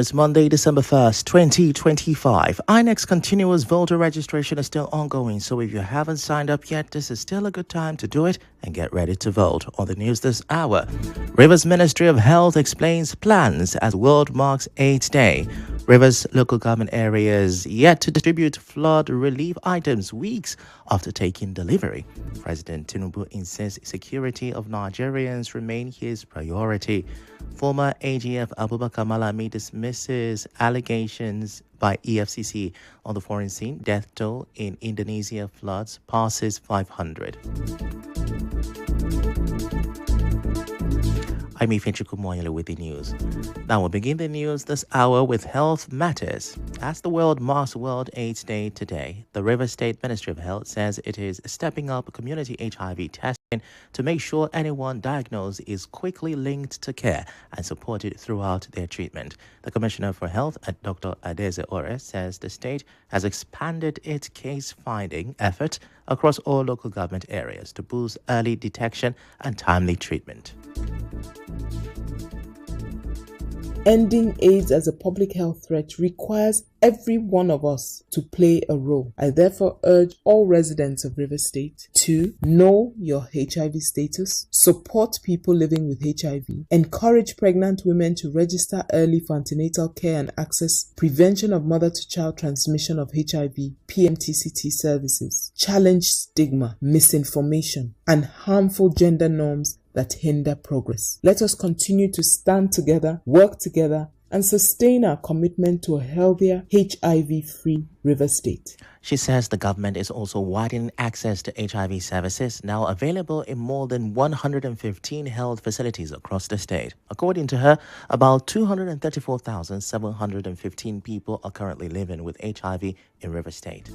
It's Monday, December 1st, 2025. INEC's continuous voter registration is still ongoing, so if you haven't signed up yet, this is still a good time to do it and get ready to vote. On the news this hour, Rivers Ministry of Health explains plans as World marks AIDS Day. Rivers local government areas yet to distribute flood relief items weeks after taking delivery. President Tinubu insists security of Nigerians remain his priority. Former AGF Abubakar Malami dismisses allegations by EFCC on the foreign scene. Death toll in Indonesia floods passes 500. I'm Ifechukwu Muonyili with the news. Now we'll begin the news this hour with health matters. As the world marks World AIDS Day today, the Rivers State Ministry of Health says it is stepping up community HIV testing to make sure anyone diagnosed is quickly linked to care and supported throughout their treatment. The Commissioner for Health, Dr. Adeze Ore, says the state has expanded its case-finding effort across all local government areas to boost early detection and timely treatment. Ending AIDS as a public health threat requires every one of us to play a role. I therefore urge all residents of Rivers State to know your HIV status, support people living with HIV, encourage pregnant women to register early for antenatal care and access prevention of mother-to-child transmission of HIV, PMTCT services, challenge stigma, misinformation, and harmful gender norms that hinder progress. Let us continue to stand together, work together, and sustain our commitment to a healthier, HIV-free River State. She says the government is also widening access to HIV services, now available in more than 115 health facilities across the state. According to her, about 234,715 people are currently living with HIV in River State.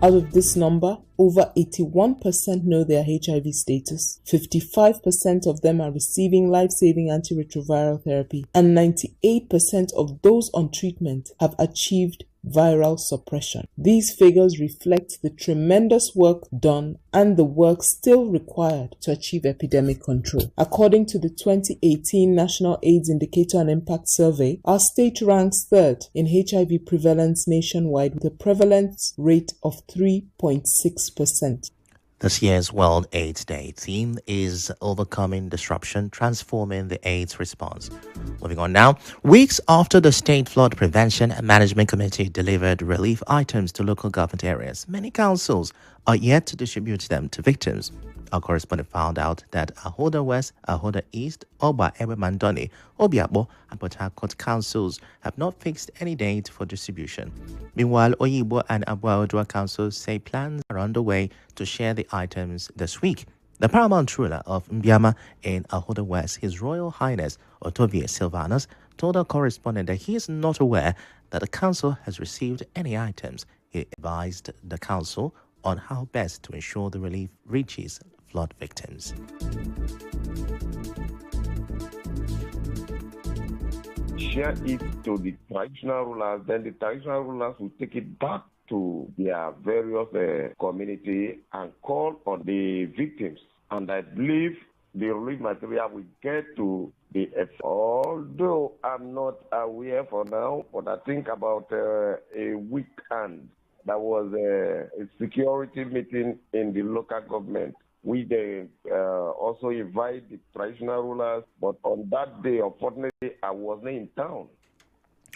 Out of this number, over 81% know their HIV status, 55% of them are receiving life-saving antiretroviral therapy, and 98% of those on treatment have achieved viral suppression. These figures reflect the tremendous work done and the work still required to achieve epidemic control. According to the 2018 National AIDS Indicator and Impact Survey, our state ranks third in HIV prevalence nationwide with a prevalence rate of 3.6%. This year's World AIDS Day theme is Overcoming Disruption, Transforming the AIDS Response. Moving on now, weeks after the State Flood Prevention and Management Committee delivered relief items to local government areas, many councils are yet to distribute them to victims. Our correspondent found out that Ahoda West, Ahoda East, Oba Ewe Mandoni, Obiabo, and Port Harcourt councils have not fixed any date for distribution. Meanwhile, Oyibo and Abua Odua councils say plans are underway to share the items this week. The paramount ruler of Mbiama in Ahoda West, His Royal Highness Otovie Silvanus, told our correspondent that he is not aware that the council has received any items. He advised the council on how best to ensure the relief reaches flood victims. Share it to the traditional rulers, then the traditional rulers will take it back to their various community and call on the victims. And I believe the relief material will get to the although I'm not aware for now, but I think about a weekend there was a security meeting in the local government. We also invite the traditional rulers, but on that day, unfortunately, I wasn't in town.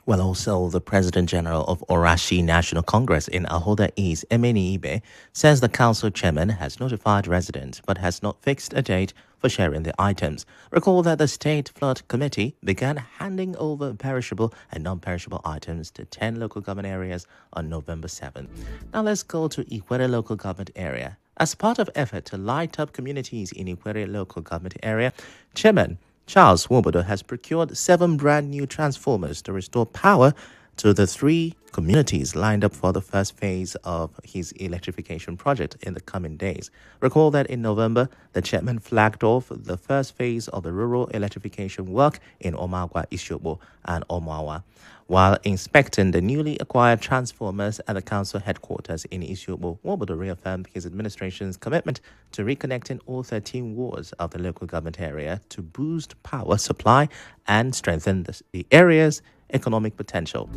Well, also, the President General of Orashi National Congress in Ahoda East, Emeni Ibe, says the council chairman has notified residents but has not fixed a date for sharing the items. Recall that the State Flood Committee began handing over perishable and non-perishable items to 10 local government areas on November 7. Now let's go to Ikwere local government area. As part of effort to light up communities in Ikwere local government area, Chairman Charles Wobodo has procured 7 brand new transformers to restore power to the three communities lined up for the first phase of his electrification project in the coming days. Recall that in November, the chairman flagged off the first phase of the rural electrification work in Omagwa, Ishobo, and Omawa, while inspecting the newly acquired transformers at the council headquarters in Ishobo. Nwobodo reaffirmed his administration's commitment to reconnecting all 13 wards of the local government area to boost power supply and strengthen the area's economic potential.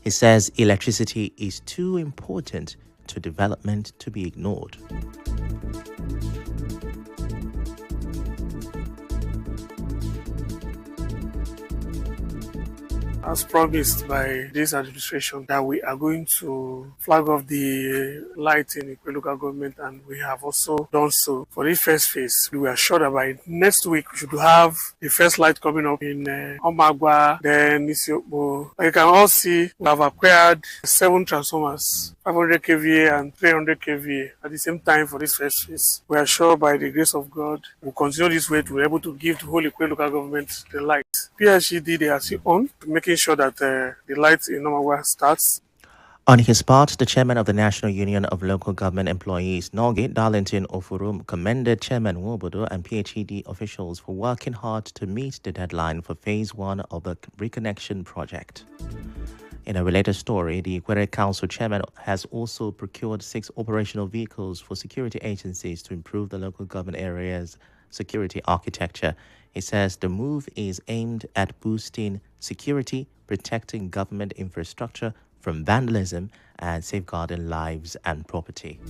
He says electricity is too important to development to be ignored. As promised by this administration, that we are going to flag off the light in Ikwe local government, and we have also done so for this first phase. We are sure that by next week we should have the first light coming up in Omagwa, then Isiokbo. Like you can all see, we have acquired 7 transformers, 500 kVA and 300 kVA at the same time for this first phase. We are sure by the grace of God, we'll continue this way to be able to give the whole Ikwe local government the light. PHED, they are still on, making sure that the light in Omagwa starts. On his part, the chairman of the National Union of Local Government Employees, Norgate Darlington Ofurum, commended Chairman Nwobodo and PHED officials for working hard to meet the deadline for Phase 1 of the reconnection project. In a related story, the Ikwere Council chairman has also procured 6 operational vehicles for security agencies to improve the local government area's security architecture. He says the move is aimed at boosting security, protecting government infrastructure from vandalism, and safeguarding lives and property.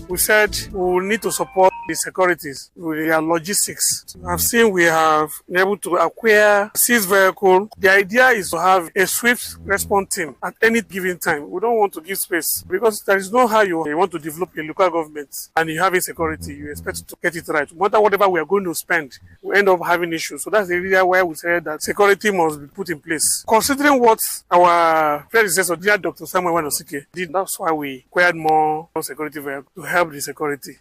We said we will need to support the securities with their logistics. I've seen we have been able to acquire 6 vehicles. The idea is to have a swift response team at any given time. We don't want to give space because there is no how you want to develop a local government and you have insecurity. You expect to get it right. No matter whatever we are going to spend, we end up having issues. So that's the area where we said that security must be put in place. Considering what our predecessor, dear Dr. Samuel Wanosike, did, that's why we acquired more security vehicles to help the security.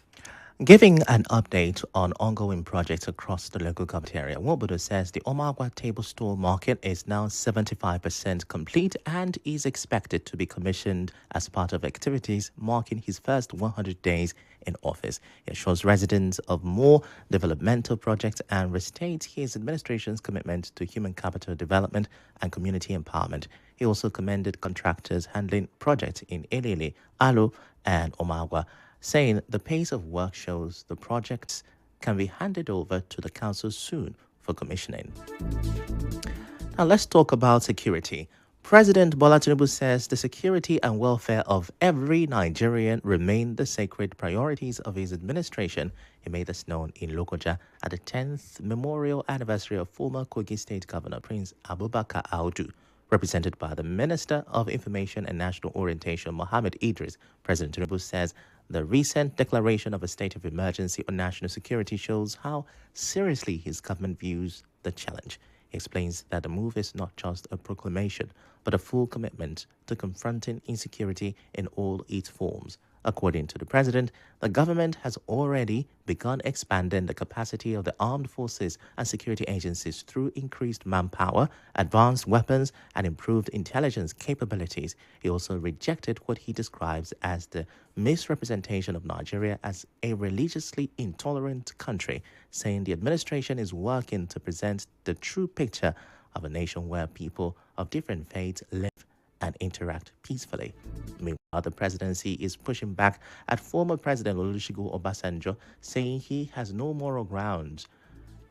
Giving an update on ongoing projects across the local government area, Nwobodo says the Omagwa table store market is now 75% complete and is expected to be commissioned as part of activities marking his first 100 days in office. He assures residents of more developmental projects and restates his administration's commitment to human capital development and community empowerment. He also commended contractors handling projects in Elele, Alo, and Omagwa, saying the pace of work shows the projects can be handed over to the council soon for commissioning. Now let's talk about security. President Bola Tinubu says the security and welfare of every Nigerian remain the sacred priorities of his administration. He made this known in Lokoja at the 10th memorial anniversary of former Kogi State Governor Prince Abubakar Audu. Represented by the Minister of Information and National Orientation, Mohammed Idris, President Tinubu says the recent declaration of a state of emergency on national security shows how seriously his government views the challenge. He explains that the move is not just a proclamation, but a full commitment to confronting insecurity in all its forms. According to the president, the government has already begun expanding the capacity of the armed forces and security agencies through increased manpower, advanced weapons, and improved intelligence capabilities. He also rejected what he describes as the misrepresentation of Nigeria as a religiously intolerant country, saying the administration is working to present the true picture of a nation where people of different faiths live and interact peacefully. Meanwhile, the presidency is pushing back at former President Olusegun Obasanjo, saying he has no moral grounds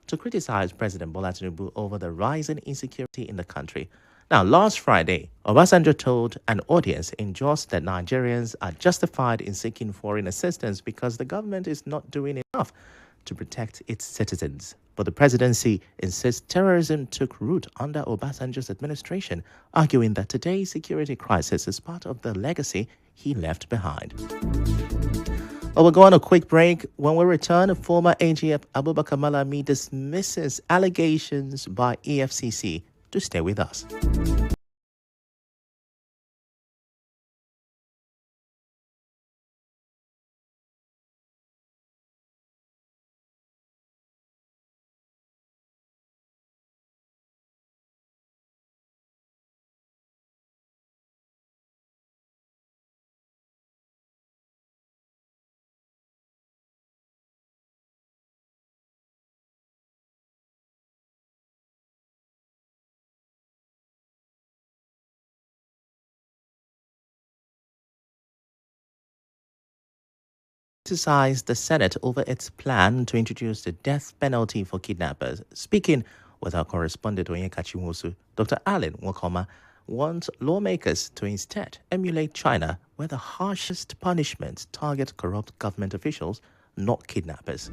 to criticize President Bola Tinubu over the rising insecurity in the country. Now, last Friday, Obasanjo told an audience in Jos that Nigerians are justified in seeking foreign assistance because the government is not doing enough to protect its citizens. But the presidency insists terrorism took root under Obasanjo's administration, arguing that today's security crisis is part of the legacy he left behind. Well, we'll go on a quick break. When we return, former AGF Abubakar Malami dismisses allegations by EFCC. To stay with us. criticized the Senate over its plan to introduce the death penalty for kidnappers. Speaking with our correspondent Ifechukwu, Dr. Allen Wakoma wants lawmakers to instead emulate China, where the harshest punishments target corrupt government officials, not kidnappers.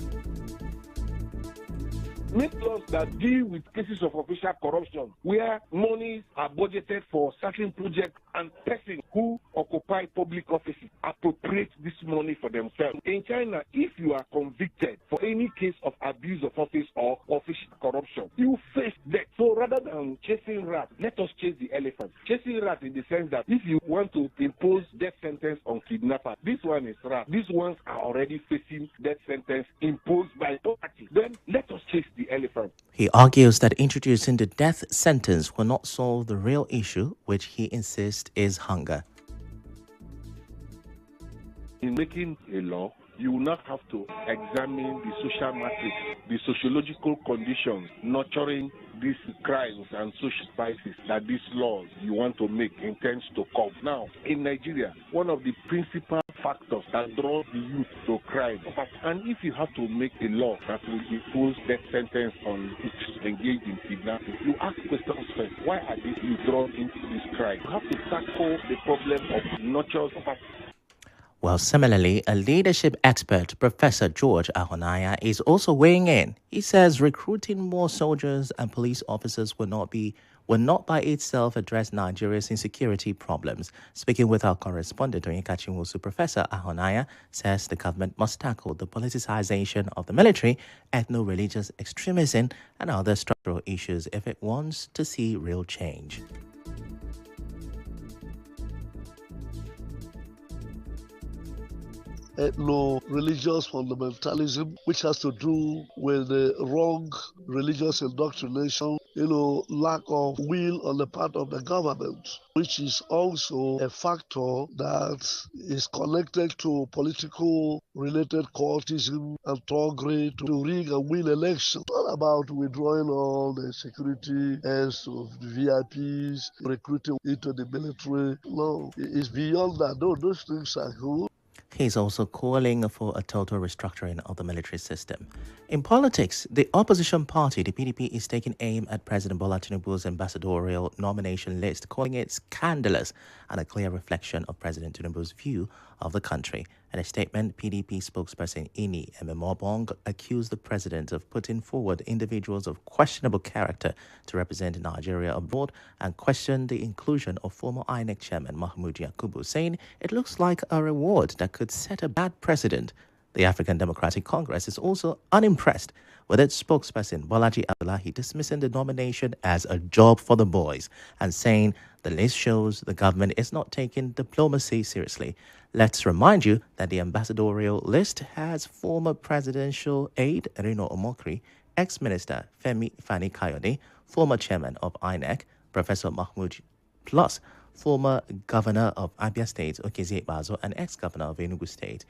Make laws that deal with cases of official corruption, where monies are budgeted for certain projects and persons who occupy public offices appropriate this money for themselves. In China, if you are convicted for any case of abuse of office or official corruption, you face death. So rather than chasing rats, let us chase the elephant. Chasing rats in the sense that if you want to impose death sentence on kidnappers, this one is rat. These ones are already facing death sentence imposed by authority. Then let us chase the elephant. He argues that introducing the death sentence will not solve the real issue, which he insists is hunger. In making a law, you will not have to examine the social matrix, the sociological conditions nurturing these crimes and social vices that these laws you want to make intends to curb. Now, in Nigeria, one of the principal factors that draws the youth to crime, and if you have to make a law that will impose death sentence on youth engaged in kidnapping, you ask questions first. Why are these youth drawn into this crime? You have to tackle the problem of nurture. Well, similarly, a leadership expert, Professor George Ahonaya, is also weighing in. He says recruiting more soldiers and police officers will not by itself address Nigeria's insecurity problems. Speaking with our correspondent, Ifechukwu, Professor Ahonaya says the government must tackle the politicization of the military, ethno-religious extremism, and other structural issues if it wants to see real change. Ethno-religious fundamentalism, which has to do with the wrong religious indoctrination, lack of will on the part of the government, which is also a factor that is connected to political related cultism and thuggery to rig and win elections. It's not about withdrawing all the security airs of the VIPs, recruiting into the military. No, it's beyond that. Those things are good. He's also calling for a total restructuring of the military system. In politics, the opposition party, the PDP, is taking aim at President Bola Tinubu's ambassadorial nomination list, calling it scandalous and a clear reflection of President Tinubu's view of the country. In a statement, PDP spokesperson Ini Ememobong accused the president of putting forward individuals of questionable character to represent Nigeria abroad and questioned the inclusion of former INEC chairman Mahmoud Yakubu, saying it looks like a reward that could set a bad precedent. The African Democratic Congress is also unimpressed with its spokesperson Bolaji Abdullahi dismissing the nomination as a job for the boys and saying the list shows the government is not taking diplomacy seriously. Let's remind you that the ambassadorial list has former presidential aide Rino Omokri, ex-minister Femi Fani-Kayode, former chairman of INEC, Professor Mahmoud, plus former governor of Abia State, Okezie Ikpeazu, and ex-governor of Enugu State,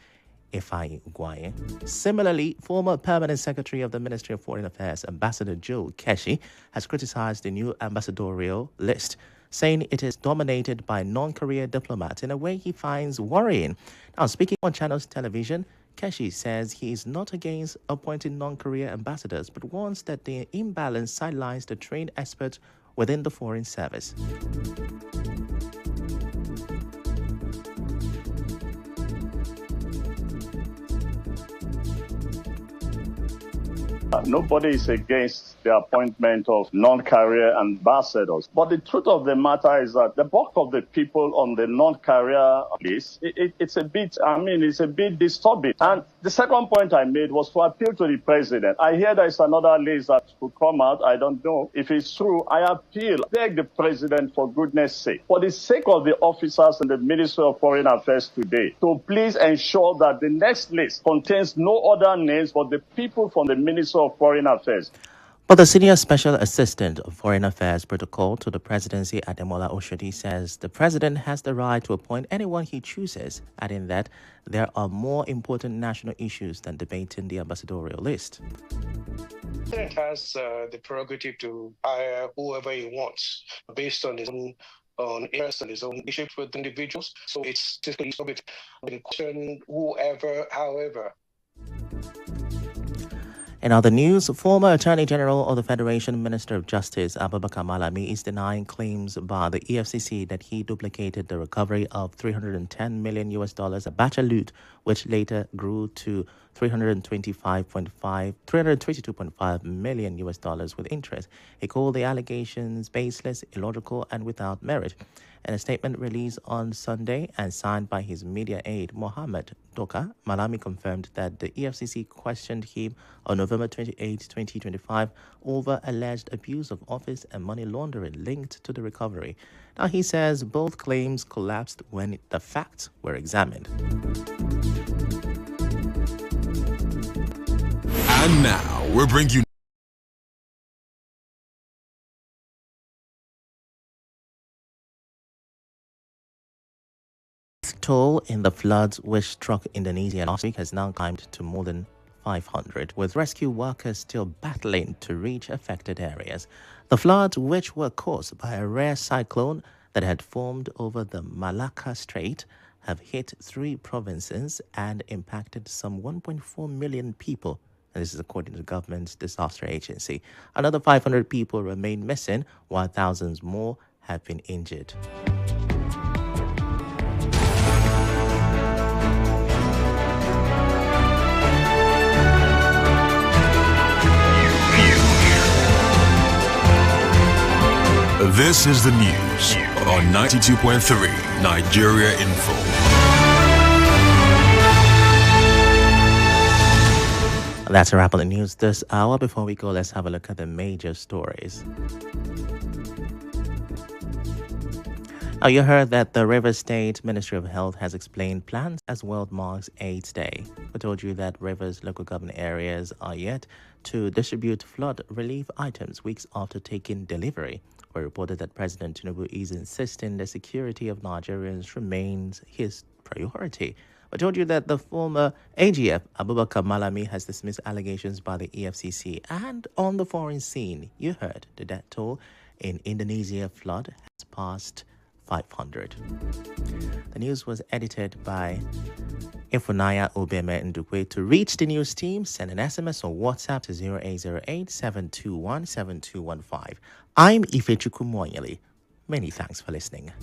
Ifeanyi Ugwoanye. Similarly, former permanent secretary of the Ministry of Foreign Affairs, Ambassador Joe Keshi, has criticized the new ambassadorial list, saying it is dominated by non-career diplomats in a way he finds worrying. Now, speaking on Channels Television, Keshi says he is not against appointing non-career ambassadors, but warns that the imbalance sidelines the trained experts within the foreign service. Nobody is against the appointment of non-career ambassadors. But the truth of the matter is that the bulk of the people on the non-career list, it's a bit disturbing. And the second point I made was to appeal to the president. I hear there is another list that will come out. I don't know if it's true. I appeal, beg the president for goodness sake, for the sake of the officers in the Ministry of Foreign Affairs today, to please ensure that the next list contains no other names but the people from the Ministry of Foreign Affairs. But the Senior Special Assistant of Foreign Affairs Protocol to the Presidency, Ademola Oshodi, says the President has the right to appoint anyone he chooses, adding that there are more important national issues than debating the ambassadorial list. The President has the prerogative to hire whoever he wants based on his own on interest and his own relationships with individuals. So it's typically with question whoever, however. In other news, former Attorney General of the Federation, Minister of Justice Abubakar Malami is denying claims by the EFCC that he duplicated the recovery of $310 million at Bacha loot, which later grew to $322.5 million with interest. He called the allegations baseless, illogical, and without merit. In a statement released on Sunday and signed by his media aide, Mohammed Doka, Malami confirmed that the EFCC questioned him on November 28, 2025, over alleged abuse of office and money laundering linked to the recovery. Now, he says both claims collapsed when the facts were examined. And now, we'll bring you toll in the floods which struck Indonesia last week has now climbed to more than 500, with rescue workers still battling to reach affected areas. The floods, which were caused by a rare cyclone that had formed over the Malacca Strait, have hit 3 provinces and impacted some 1.4 million people. And this is according to the government's disaster agency. Another 500 people remain missing, while thousands more have been injured. This is the news on 92.3 Nigeria Info. That's a wrap on the news this hour. Before we go, let's have a look at the major stories. Now, you heard that the Rivers State Ministry of Health has explained plans as World Marks AIDS Day. We told you that Rivers local government areas are yet to distribute flood relief items weeks after taking delivery. We reported that President Tinubu is insisting the security of Nigerians remains his priority. We told you that the former AGF, Abubakar Malami, has dismissed allegations by the EFCC. And on the foreign scene, you heard the death toll in Indonesia flood has passed 500. The news was edited by Ifunaya Obeme Ndukwe. To reach the news team, send an SMS or WhatsApp to 0808-721-7215. I'm Ifechukwu Muonyili. Many thanks for listening.